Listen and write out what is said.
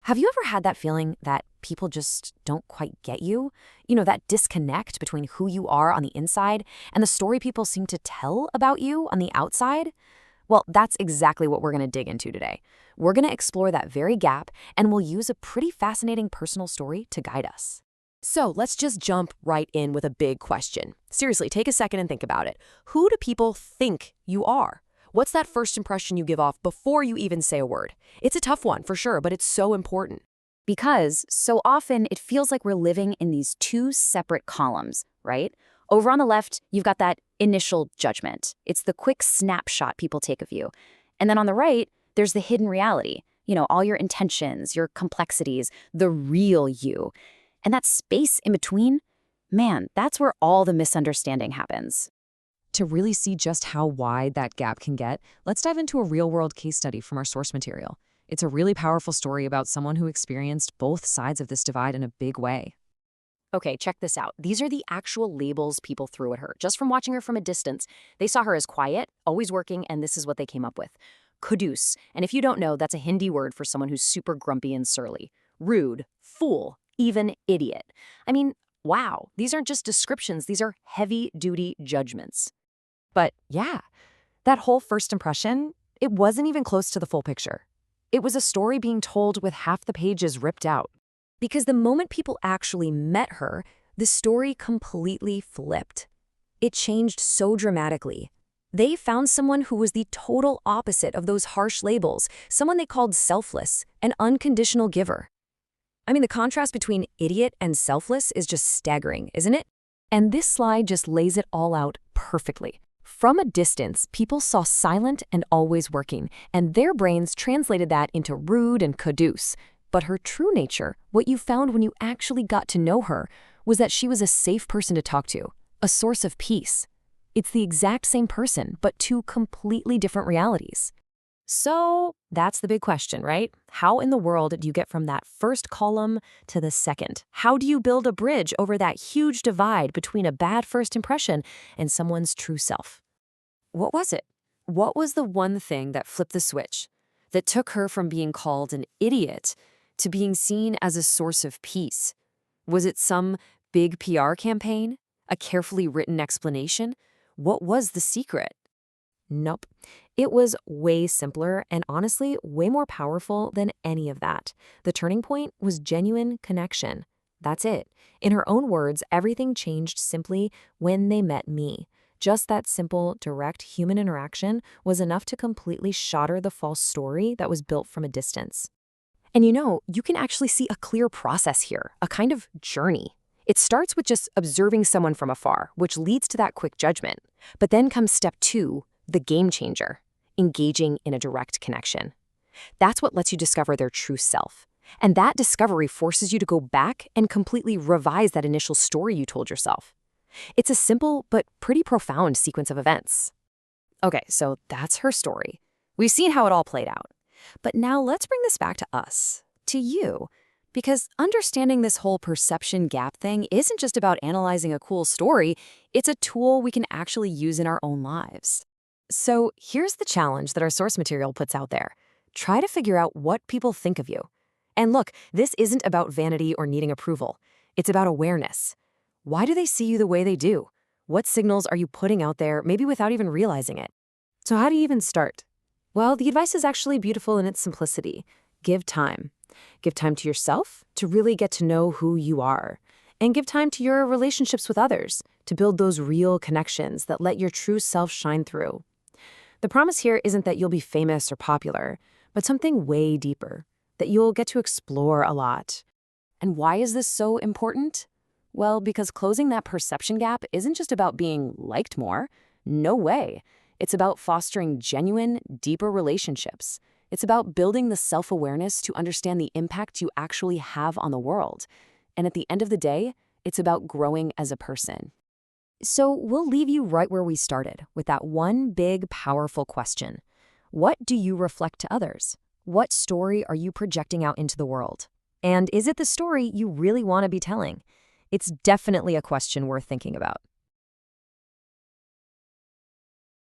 Have you ever had that feeling that people just don't quite get you? That disconnect between who you are on the inside and the story people seem to tell about you on the outside? Well, that's exactly what we're going to dig into today. We're going to explore that very gap, and we'll use a pretty fascinating personal story to guide us. So let's just jump right in with a big question. Seriously, take a second and think about it. Who do people think you are? What's that first impression you give off before you even say a word? It's a tough one, for sure, but it's so important. Because so often it feels like we're living in these two separate columns, right? Over on the left, you've got that initial judgment. It's the quick snapshot people take of you. And then on the right, there's the hidden reality. All your intentions, your complexities, the real you. And that space in between, man, that's where all the misunderstanding happens. To really see just how wide that gap can get, let's dive into a real-world case study from our source material. It's a really powerful story about someone who experienced both sides of this divide in a big way. Okay, check this out. These are the actual labels people threw at her. Just from watching her from a distance, they saw her as quiet, always working, and this is what they came up with. Kudus. And if you don't know, that's a Hindi word for someone who's super grumpy and surly. Rude, fool, even idiot. I mean, wow, these aren't just descriptions, these are heavy-duty judgments. But yeah, that whole first impression, it wasn't even close to the full picture. It was a story being told with half the pages ripped out. Because the moment people actually met her, the story completely flipped. It changed so dramatically. They found someone who was the total opposite of those harsh labels, someone they called selfless, an unconditional giver. I mean, the contrast between idiot and selfless is just staggering, isn't it? And this slide just lays it all out perfectly. From a distance, people saw silent and always working, and their brains translated that into rude and kudus. But her true nature, what you found when you actually got to know her, was that she was a safe person to talk to, a source of peace. It's the exact same person, but two completely different realities. So that's the big question, right? How in the world do you get from that first column to the second? How do you build a bridge over that huge divide between a bad first impression and someone's true self? What was it? What was the one thing that flipped the switch, that took her from being called an idiot to being seen as a source of peace? Was it some big PR campaign? A carefully written explanation? What was the secret? Nope. It was way simpler and honestly way more powerful than any of that. The turning point was genuine connection. That's it. In her own words, everything changed simply when they met me. Just that simple, direct human interaction was enough to completely shatter the false story that was built from a distance. And you can actually see a clear process here, a kind of journey. It starts with just observing someone from afar, which leads to that quick judgment. But then comes step 2, the game changer, engaging in a direct connection. That's what lets you discover their true self. And that discovery forces you to go back and completely revise that initial story you told yourself. It's a simple but pretty profound sequence of events. Okay, so that's her story. We've seen how it all played out. But now let's bring this back to us, to you. Because understanding this whole perception gap thing isn't just about analyzing a cool story, it's a tool we can actually use in our own lives. So here's the challenge that our source material puts out there. Try to figure out what people think of you. And look, this isn't about vanity or needing approval. It's about awareness. Why do they see you the way they do? What signals are you putting out there, maybe without even realizing it? So how do you even start? Well, the advice is actually beautiful in its simplicity. Give time. Give time to yourself to really get to know who you are. And give time to your relationships with others to build those real connections that let your true self shine through. The promise here isn't that you'll be famous or popular, but something way deeper, that you'll get to explore a lot. And why is this so important? Well, because closing that perception gap isn't just about being liked more. No way. It's about fostering genuine, deeper relationships. It's about building the self-awareness to understand the impact you actually have on the world. And at the end of the day, it's about growing as a person. So we'll leave you right where we started, with that one big, powerful question. What do you reflect to others? What story are you projecting out into the world? And is it the story you really want to be telling? It's definitely a question worth thinking about.